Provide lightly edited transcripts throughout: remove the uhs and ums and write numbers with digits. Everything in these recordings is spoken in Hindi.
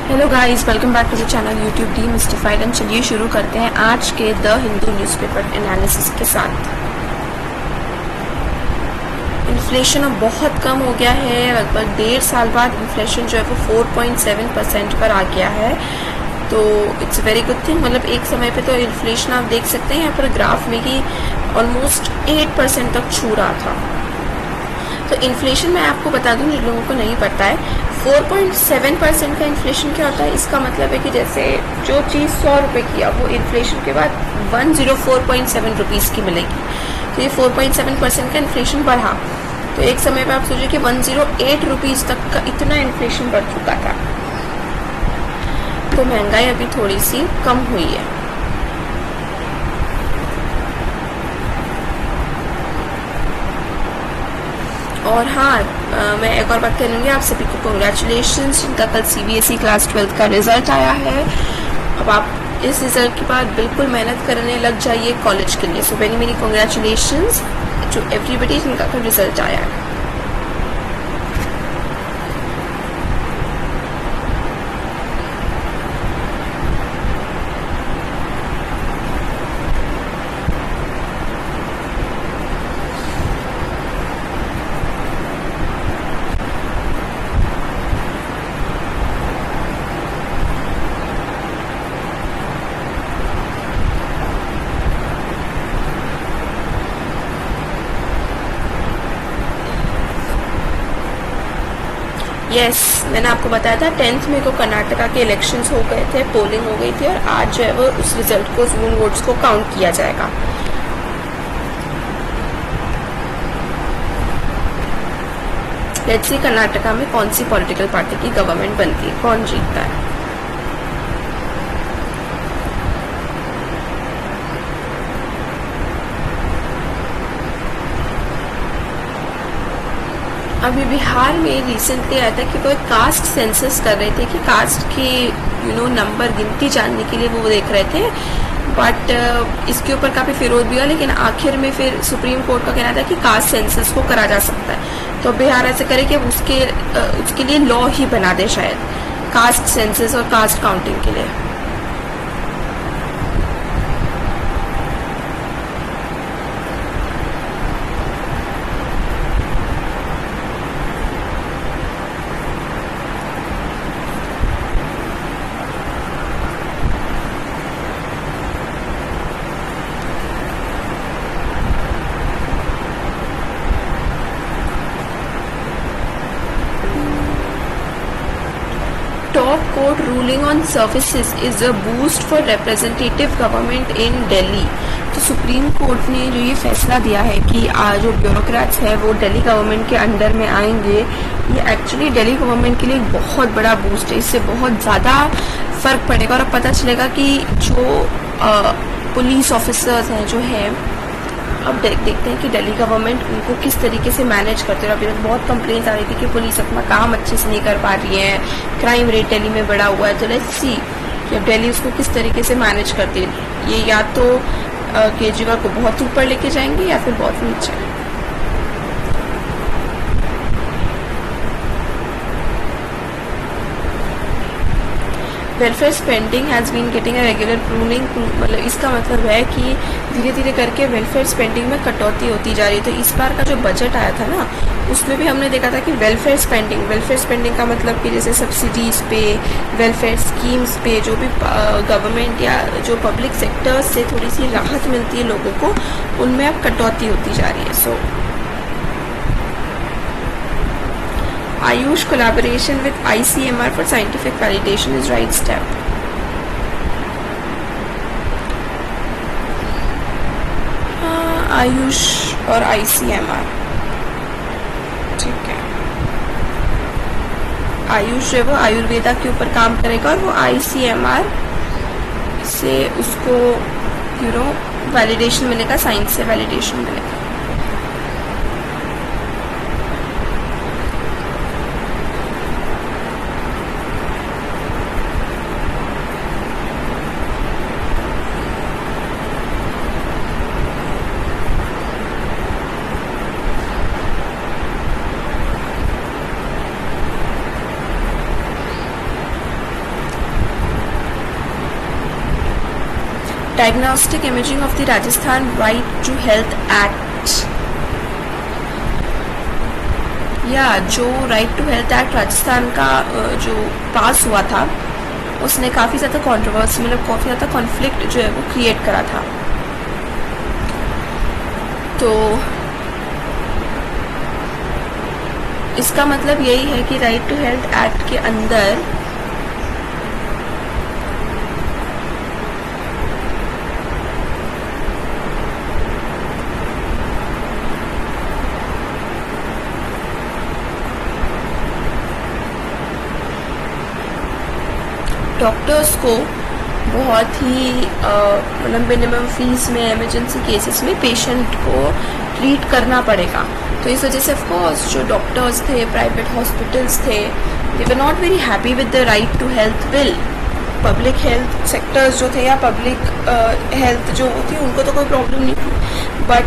Hello guys, welcome back to the channel YouTube demystified. And चलिए शुरू करते हैं आज के द हिंदू न्यूज़पेपर एनालिसिस के साथ। इन्फ्लेशन अब बहुत कम हो गया है। लगभग 1.5 साल बाद इन्फ्लेशन जो है वो 4.7% पर आ गया है, तो इट्स वेरी गुड थिंग। मतलब एक समय पे तो इन्फ्लेशन आप देख सकते हैं यहाँ पर ग्राफ में कि ऑलमोस्ट 8% तक छू रहा था। तो इन्फ्लेशन मैं आपको बता दूं जिन लोगों को नहीं पता है, 4.7% का इन्फ्लेशन क्या होता है। इसका मतलब है कि जैसे जो चीज़ 100 रुपये की है वो इन्फ्लेशन के बाद 104.7 रुपीज़ की मिलेगी। तो ये 4.7% का इन्फ्लेशन बढ़ा, तो एक समय पे आप सोचिए कि 108 रुपीज़ तक का इतना इन्फ्लेशन बढ़ चुका था। तो महंगाई अभी थोड़ी सी कम हुई है। और हाँ, मैं एक और बात करूँगी, आप सभी को कॉन्ग्रेचुलेशंस जिनका कल CBSE क्लास 12 का रिजल्ट आया है। अब आप इस रिजल्ट के बाद बिल्कुल मेहनत करने लग जाइए कॉलेज के लिए। So very many congratulations to everybody जिनका कल रिजल्ट आया है। यस, मैंने आपको बताया था 10th में को कर्नाटका के इलेक्शंस हो गए थे, पोलिंग हो गई थी, और आज जो है वो उस रिजल्ट को, स्विंग वोट्स को काउंट किया जाएगा। लेट्स सी कर्नाटका में कौन सी पॉलिटिकल पार्टी की गवर्नमेंट बनती है, कौन जीतता है। अभी बिहार में रिसेंटली आया था कि वो एक कास्ट सेंसस कर रहे थे कि कास्ट की नंबर गिनती जानने के लिए वो देख रहे थे, बट इसके ऊपर काफ़ी विरोध भी हुआ। लेकिन आखिर में फिर सुप्रीम कोर्ट का कहना था कि कास्ट सेंसस को करा जा सकता है। तो बिहार ऐसे करे कि उसके लिए लॉ ही बना दे शायद, कास्ट सेंसस और कास्ट काउंटिंग के लिए। Top court ruling on services is a boost for representative government in Delhi। तो सुप्रीम कोर्ट ने जो ये फैसला दिया है कि जो ब्यूरोक्रेट्स है वो दिल्ली गवर्नमेंट के अंडर में आएंगे, ये एक्चुअली दिल्ली गवर्नमेंट के लिए एक बहुत बड़ा बूस्ट है। इससे बहुत ज़्यादा फर्क पड़ेगा और अब पता चलेगा कि जो पुलिस ऑफिसर्स हैं जो हैं, अब देखते हैं कि दिल्ली गवर्नमेंट उनको किस तरीके से मैनेज करते हैं। अभी तक बहुत कंप्लेंट्स आ रही थी कि पुलिस अपना काम अच्छे से नहीं कर पा रही है, क्राइम रेट दिल्ली में बढ़ा हुआ है। तो लेट्स सी कि अब दिल्ली उसको किस तरीके से मैनेज करती है। ये या तो केजरीवाल को बहुत ऊपर लेके जाएंगे या फिर बहुत नीचे। Welfare spending has been getting a regular pruning. मतलब इसका मतलब है कि धीरे धीरे करके वेलफेयर स्पेंडिंग में कटौती होती जा रही है। तो इस बार का जो बजट आया था ना, उसमें भी हमने देखा था कि वेलफेयर स्पेंडिंग का मतलब कि जैसे सब्सिडीज़ पे, वेलफेयर स्कीम्स पे, जो भी गवर्नमेंट या जो पब्लिक सेक्टर से थोड़ी सी राहत मिलती है लोगों को, उनमें अब कटौती होती जा रही है। सो Ayush collaboration with ICMR for scientific validation is right step। Ayush और ICMR, ठीक है। आयुष जो है वो आयुर्वेदा के ऊपर काम करेगा और वो ICMR से उसको वैलिडेशन मिलेगा, साइंस से वैलिडेशन मिलेगा। Diagnostic imaging of the Rajasthan right to health act, या जो right to health act Rajasthan का जो पास हुआ था उसने काफ़ी ज़्यादा कंट्रोवर्सी, मतलब काफ़ी ज़्यादा कॉन्फ्लिक्ट जो है वो क्रिएट करा था। तो इसका मतलब यही है कि राइट टू हेल्थ एक्ट के अंदर डॉक्टर्स को बहुत ही मतलब मिनिमम फीस में इमरजेंसी केसेस में पेशेंट को ट्रीट करना पड़ेगा। तो इस वजह से ऑफ कोर्स जो डॉक्टर्स थे, प्राइवेट हॉस्पिटल्स थे, they were not very happy with the right to health bill. Public health sectors जो थे या पब्लिक हेल्थ जो थी उनको तो कोई प्रॉब्लम नहीं थी, बट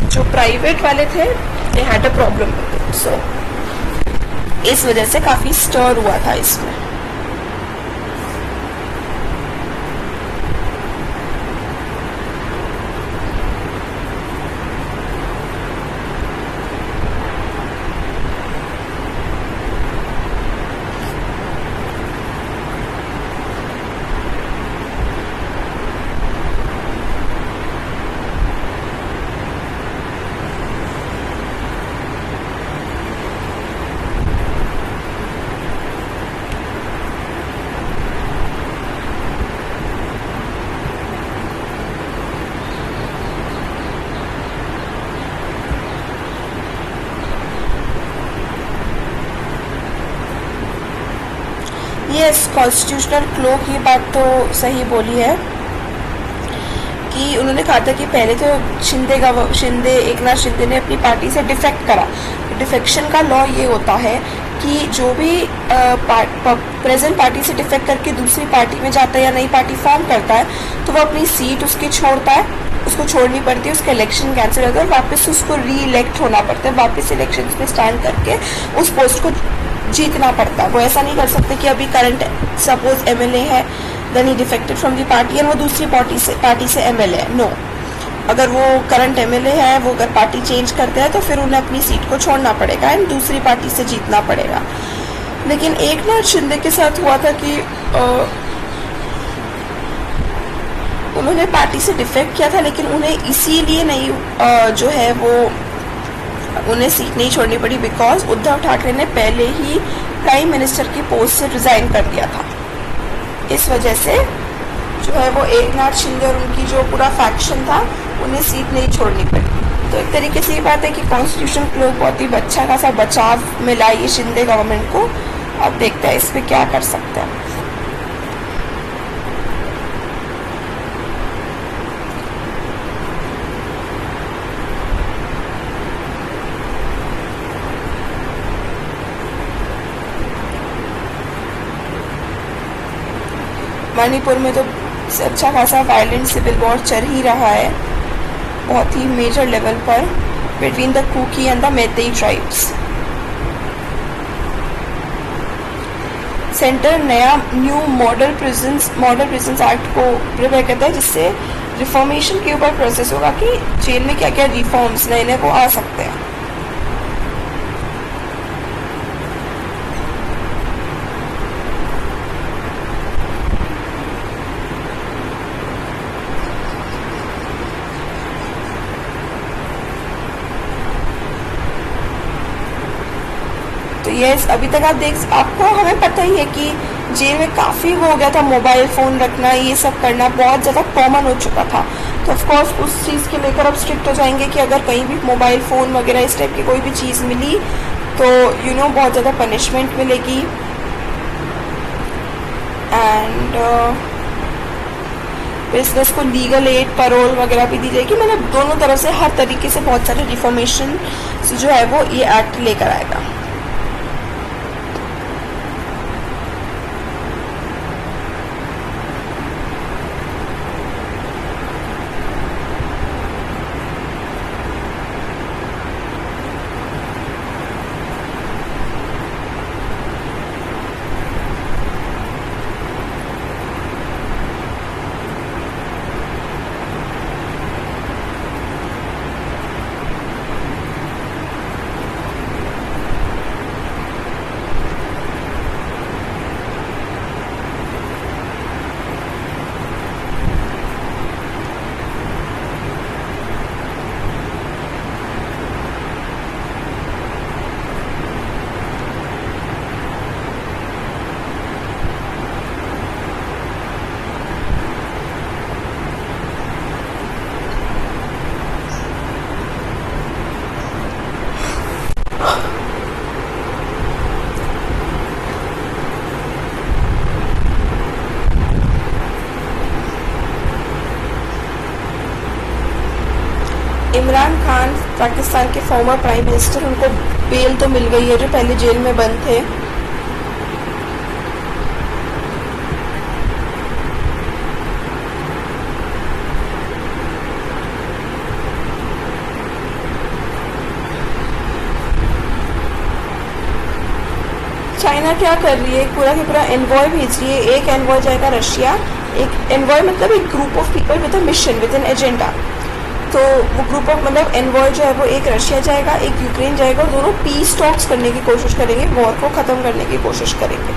जो प्राइवेट वाले थे दे हैड अ प्रॉब्लम। सो इस वजह से काफ़ी स्टर हुआ था इसमें। यस, कॉन्स्टिट्यूशनल क्लो की बात तो सही बोली है कि उन्होंने कहा था कि पहले तो एकनाथ शिंदे ने अपनी पार्टी से डिफेक्ट करा। डिफेक्शन का लॉ ये होता है कि जो भी प्रेजेंट पार्टी से डिफेक्ट करके दूसरी पार्टी में जाता है या नई पार्टी फॉर्म करता है तो वो अपनी सीट उसकी छोड़ता है, उसको छोड़नी पड़ती है, उसका इलेक्शन कैंसिल होता है, वापस उसको री इलेक्ट होना पड़ता है, वापस इलेक्शन में स्टैंड करके उस पोस्ट को जीतना पड़ता है। वो ऐसा नहीं कर सकते कि अभी करंट सपोज एमएलए है, then he defected from the party and वो दूसरी पार्टी से एमएलए है। नो, अगर वो करंट एमएलए है, वो अगर पार्टी चेंज करते हैं तो फिर उन्हें अपनी सीट को छोड़ना पड़ेगा एंड दूसरी पार्टी से जीतना पड़ेगा। लेकिन एकनाथ शिंदे के साथ हुआ था कि उन्होंने पार्टी से डिफेक्ट किया था, लेकिन उन्हें इसीलिए नहीं जो है वो उन्हें सीट नहीं छोड़नी पड़ी बिकॉज उद्धव ठाकरे ने पहले ही प्राइम मिनिस्टर की पोस्ट से रिजाइन कर दिया था। इस वजह से जो है वो एकनाथ शिंदे और उनकी जो पूरा फैक्शन था उन्हें सीट नहीं छोड़नी पड़ी। तो एक तरीके से ये बात है कि कॉन्स्टिट्यूशन को बहुत ही अच्छा खासा बचाव मिला ये शिंदे गवर्नमेंट को। अब देखते हैं इस पर क्या कर सकते हैं। मणिपुर में तो अच्छा खासा वायलेंट सिविल वॉर चल ही रहा है, बहुत ही मेजर लेवल पर between the Kuki and the Meitei tribes. Centre new model prisons act को प्रिपेयर करता है जिससे रिफॉर्मेशन के ऊपर प्रोसेस होगा कि जेल में क्या क्या रिफॉर्म्स नए नए वो आ सकते हैं। तो ये अभी तक आपको हमें पता ही है कि जेल में काफ़ी हो गया था, मोबाइल फ़ोन रखना, ये सब करना बहुत ज़्यादा कॉमन हो चुका था। तो ऑफकोर्स उस चीज़ के लेकर अब स्ट्रिक्ट हो जाएंगे कि अगर कहीं भी मोबाइल फ़ोन वगैरह इस टाइप की कोई भी चीज़ मिली तो बहुत ज़्यादा पनिशमेंट मिलेगी। एंड बिजनेस को लीगल एड, पैरोल वगैरह भी दी जाएगी। मतलब दोनों तरफ से हर तरीके से बहुत सारे रिफॉर्मेशन जो है वो ये एक्ट लेकर आएगा। इमरान खान पाकिस्तान के फॉर्मर प्राइम मिनिस्टर, उनको बेल तो मिल गई है जो पहले जेल में बंद थे। चाइना क्या कर रही है, पूरा का पूरा एनवॉय भेज रही है। एक एनवॉय जाएगा रशिया, एक एनवॉय मतलब एक group of people with a mission, with an agenda. तो वो ग्रुप ऑफ मतलब एनवॉय जो है वो एक रशिया जाएगा, एक यूक्रेन जाएगा, और दोनों पीस टॉक्स करने की कोशिश करेंगे, वॉर को ख़त्म करने की कोशिश करेंगे।